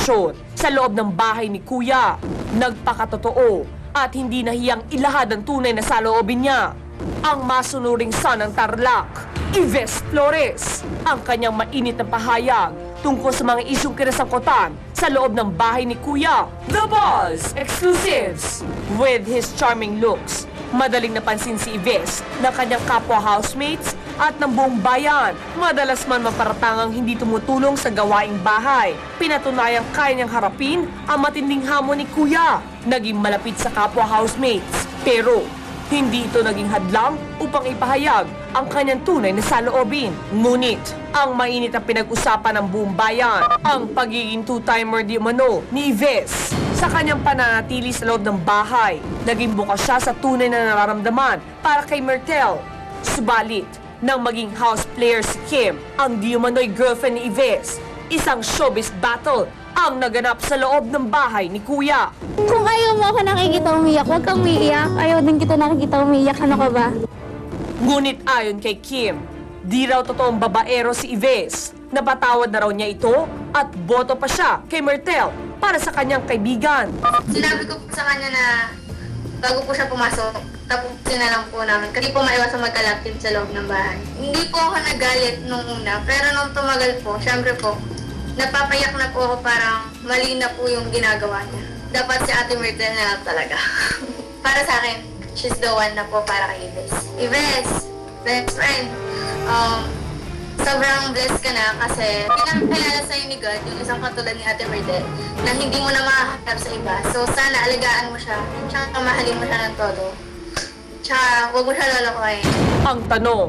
sitwasyon sa loob ng bahay ni Kuya. Nagpakatotoo at hindi nahiyang ilahad ang tunay na saloobin niya. Ang masunuring son ng Tarlac, Yves Flores, ang kanyang mainit na pahayag tungkol sa mga isyong kinasangkutan sa loob ng bahay ni Kuya. The Buzz Exclusives! With his charming looks, madaling napansin si Yves ng kanyang kapwa housemates at ng buong bayan. Madalas man maparatangang hindi tumutulong sa gawaing bahay. Pinatunayang kaya niyang harapin ang matinding hamon ni Kuya. Naging malapit sa kapwa housemates. Pero hindi ito naging hadlang upang ipahayag ang kanyang tunay na saloobin. Ngunit, ang mainit na pinag-usapan ng buong bayan, ang pagiging two-timer di umano ni Yves. Sa kanyang pananatili sa loob ng bahay, naging bukas siya sa tunay na nararamdaman para kay Myrtle. Subalit, nang maging house player si Kim, ang di umano'y girlfriend ni Yves, isang showbiz battle ang naganap sa loob ng bahay ni Kuya. Kung ayaw mo ako nakikita umiyak, huwag kang umiiyak. Ayaw din kita nakikita umiiyak. Ano ka ba? Ngunit ayon kay Kim, di raw totoong babaero si Yves. Napatawad na raw niya ito at boto pa siya kay Myrtle para sa kanyang kaibigan. Sinabi ko po sa kanya na bago po siya pumasok, tapusin na lang po namin. Kasi po maiwasan magkalapit sa loob ng bahay. Hindi po ako nagalit nung una, pero nung tumagal po, syempre po, napapayak na po ako, parang mali na po yung ginagawa niya. Dapat si Ate Myrtle na lang talaga. Para sa akin, she's the one na po para kay Yves. Yves, best friend, sobrang blessed ka na kasi pinakilala sa'yo ni God, yung isang katulad ni Ate Myrtle, na hindi mo na makahanap sa iba. So sana alagaan mo siya, tsaka mahalin mo siya ng todo. Tsaka huwag mo siya lalakohin. Ang tanong,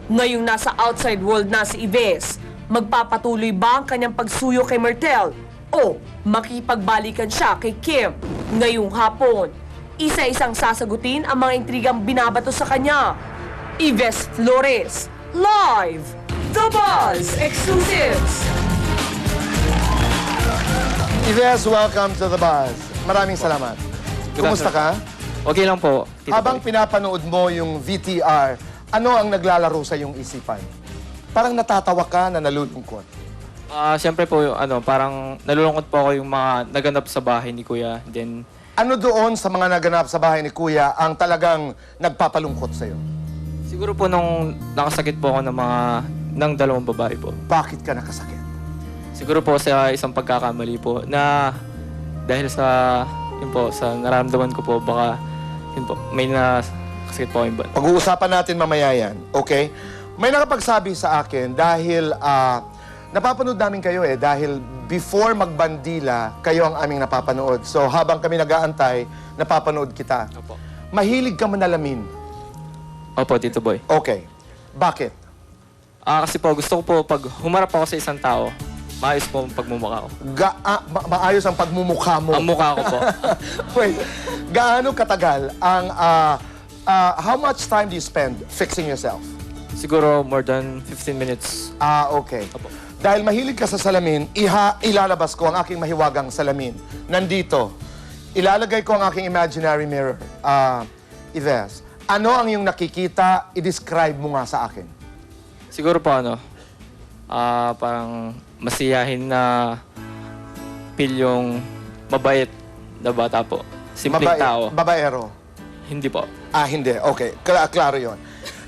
ngayong nasa outside world na si Yves, magpapatuloy ba ang kanyang pagsuyo kay Myrtle o makipagbalikan siya kay Kim ngayong hapon? Isa-isang sasagutin ang mga intrigang binabato sa kanya. Yves Flores, live! The Buzz Exclusives! Yves, welcome to The Buzz. Maraming salamat. Kumusta ka? Okay lang po, Tito Habang Boy. pinapanood mo yung VTR, ano ang naglalaro sa iyong isipan? Parang natatawa ka na nalulungkot. Siyempre po, parang nalulungkot po ako yung mga naganap sa bahay ni Kuya. Then, Ano doon sa mga naganap sa bahay ni Kuya ang talagang nagpapalungkot sa iyo? siguro po nung nakasakit po ako ng dalawang babae po. Bakit ka nakasakit? Siguro po sa isang pagkakamali po na dahil sa, yun po, sa nararamdaman ko po, baka, yun po, may nakasakit po yung buwan. Pag-uusapan natin mamaya yan, okay? May nakapagsabi sa akin dahil napapanood namin kayo dahil before magbandila, kayo ang aming napapanood. So habang kami nag-aantay, napapanood kita. Opo. Mahilig ka manalamin. Opo, Tito Boy. Okay. Bakit? Kasi po, gusto ko po, pag humarap ako sa isang tao, maayos po ang pagmumukha ko. Maayos ang pagmumukha mo. Ang mukha ko po. Wait, gaano katagal ang... how much time do you spend fixing yourself? Siguro more than 15 minutes. Okay. Opo. Dahil mahilig ka sa salamin, ilalabas ko ang aking mahiwagang salamin. Nandito. Ilalagay ko ang aking imaginary mirror. Yves, ano ang iyong nakikita? I-describe mo nga sa akin. Siguro po parang masiyahin na pilyong mabait na bata po. Simpleng tao. Babaero. Hindi po. Hindi. Okay. Klaro yon.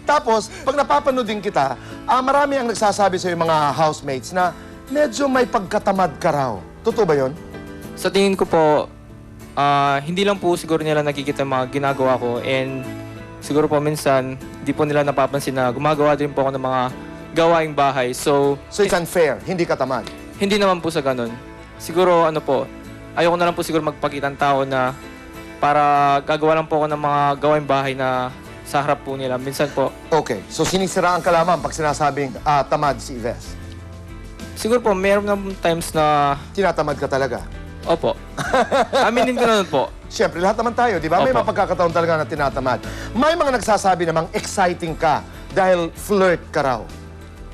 Tapos, pag napapanood din kita, marami ang nagsasabi sa mga housemates na medyo may pagkatamad ka raw. Totoo ba yon? Sa tingin ko po, hindi lang po siguro nila nakikita yung mga ginagawa ko and siguro po minsan, hindi po nila napapansin na gumagawa din po ako ng mga gawaing bahay. So it's unfair. Hindi ka tamad. hindi naman po sa ganun. Siguro ayoko na lang po siguro magpakita ng tao na para gagawa lang po ako ng mga gawaing bahay na sa harap po nila. Minsan po, Okay. So sinisiraan ka lamang pag sinasabing tamad si Yves. siguro po, meron na times na, Tinatamad ka talaga. opo, aminin ko na nun po. Siyempre, lahat naman tayo, di ba? May Opo. mga pagkakataon talaga na tinatamad. May mga nagsasabi namang exciting ka dahil flirt ka raw.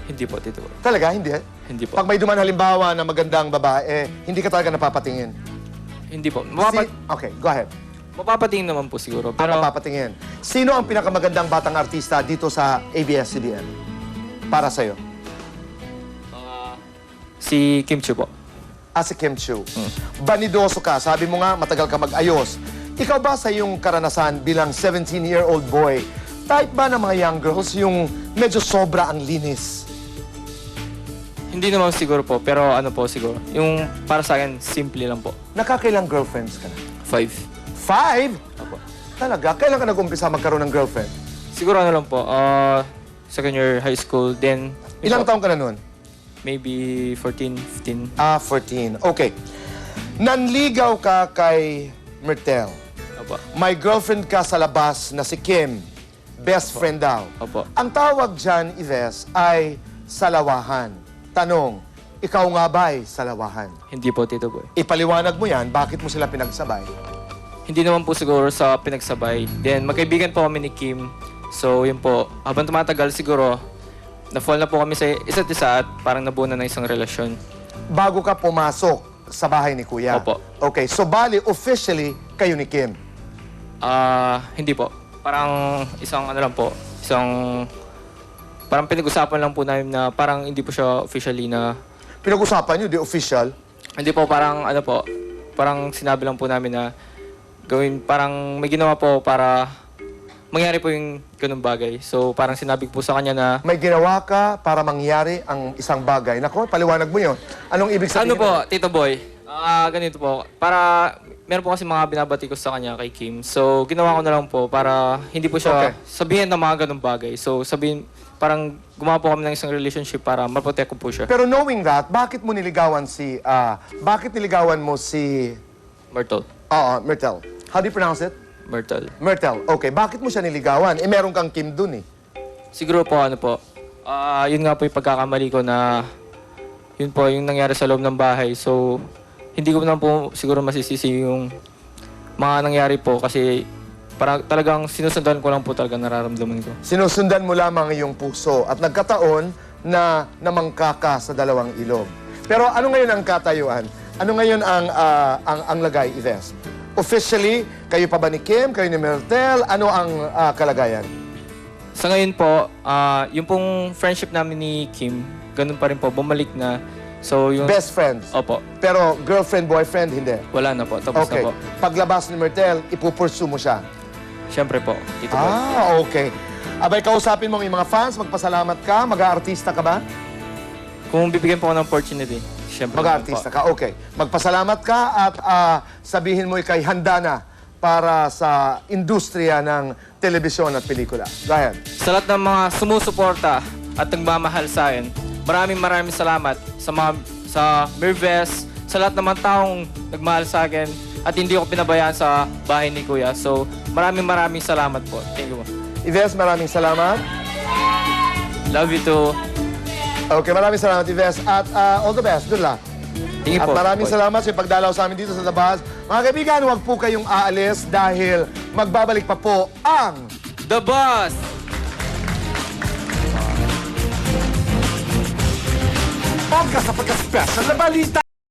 Hindi po, Tito. Talaga? Hindi? Hindi po. Pag may duman halimbawa na magandang babae, hindi ka talaga napapatingin. Hindi po. Okay, go ahead. Mapapatingin naman po siguro. Pero Napapatingin. Sino ang pinakamagandang batang artista dito sa ABS-CBN? Para sa'yo. si Kim Chiu po. Si Kim Chiu. Banidoso ka. Sabi mo nga, matagal ka mag-ayos. Ikaw ba sa iyong karanasan bilang 17-year-old boy, type ba ng mga young girls yung medyo sobra ang linis? Hindi naman siguro po, pero ano po siguro. Yung para sa akin, simple lang po. Nakakailang girlfriends ka na? 5. 5? Opo. Talaga? Kailan ka nag-umpisa magkaroon ng girlfriend? Siguro ano lang po, second year high school, then... Ilang taong ka na nun? Maybe 14, 15. 14. Okay. Nanligaw ka kay Myrtle. Opo. May girlfriend ka sa labas na si Kim. Best friend daw. Opo. Ang tawag dyan, Ives, ay salawahan. Tanong, ikaw nga ba'y salawahan? Hindi po, Tito Boy. Ipaliwanag mo yan, bakit mo sila pinagsabay? Hindi naman po siguro sa pinagsabay. Then, magkaibigan po kami ni Kim. So, yun po. Habang tumatagal siguro, na-fall na po kami sa isa't isa at parang nabuo na ng isang relasyon. Bago ka pumasok sa bahay ni Kuya? Opo. Okay, so bali, officially, kayo ni Kim? Hindi po. Parang isang ano lang po. Parang pinag-usapan lang po namin na parang hindi po siya officially na... Pinag-usapan nyo, di official? Hindi po, parang ano po. Parang sinabi lang po namin na gawin, parang may ginawa po para mangyari po yung ganung bagay. So parang sinabi ko po sa kanya na... May ginawa ka para mangyari ang isang bagay. Nako, paliwanag mo yun. Anong ibig sabihin? Ano po, Tito Boy? Ganito po. Para, meron po kasi mga binabati ko sa kanya kay Kim. So, ginawa ko na lang po para hindi po siya Okay. sabihin ng mga ganung bagay. So, sabihin, parang gumawa po kami ng isang relationship para maprotect ko po siya. Pero knowing that, bakit mo niligawan bakit niligawan mo si... Myrtle. Myrtle. How do you pronounce it? Myrtle. Myrtle. Okay, bakit mo siya niligawan? Meron kang Kim dun eh. Siguro po, ano po, yun nga po yung pagkakamali ko na yun po yung nangyari sa loob ng bahay. So, hindi ko na po siguro masisisi yung mga nangyari po kasi parang talagang sinusundan ko lang po talaga nararamdaman ko. Sinusundan mo lamang iyong puso at nagkataon na namangka ka sa dalawang ilog. Pero ano ngayon ang katayuan? Ano ngayon ang lagay, Ives? Officially, kayo pa ba ni Kim? Kayo ni Myrtle? Ano ang kalagayan? Sa ngayon po, yung pong friendship namin ni Kim, ganun pa rin po, bumalik na. So, yung... Best friends? Opo. Pero girlfriend, boyfriend, hindi? Wala na po. Tapos Okay. na po. Paglabas ni Myrtle, ipupursue mo siya? Siyempre po, Tito Boy. Okay. Abay, kausapin mo ang iyong mga fans, magpasalamat ka, mag-aartista ka ba? Kung bibigyan po ako ng opportunity, siyempre Mag-aartista po. ka, okay. Magpasalamat ka at sabihin mo ikay handa na para sa industriya ng telebisyon at pelikula. Go ahead. Sa lahat ng mga sumusuporta at nagmamahal sa akin, maraming salamat sa Mirves, sa lahat ng mga taong nagmahal sa akin at hindi ko pinabayaan sa bahay ni Kuya. So, maraming salamat po. Thank you po. Ives, maraming salamat. Love you too. Okay, maraming salamat, Ives. At all the best. Good luck. Thank you At po. maraming salamat sa pagdalaw sa amin dito sa Dabas. Mga kaibigan, huwag po kayong aalis dahil magbabalik pa po ang... The Boss! Pagka sa pagka-special na balita!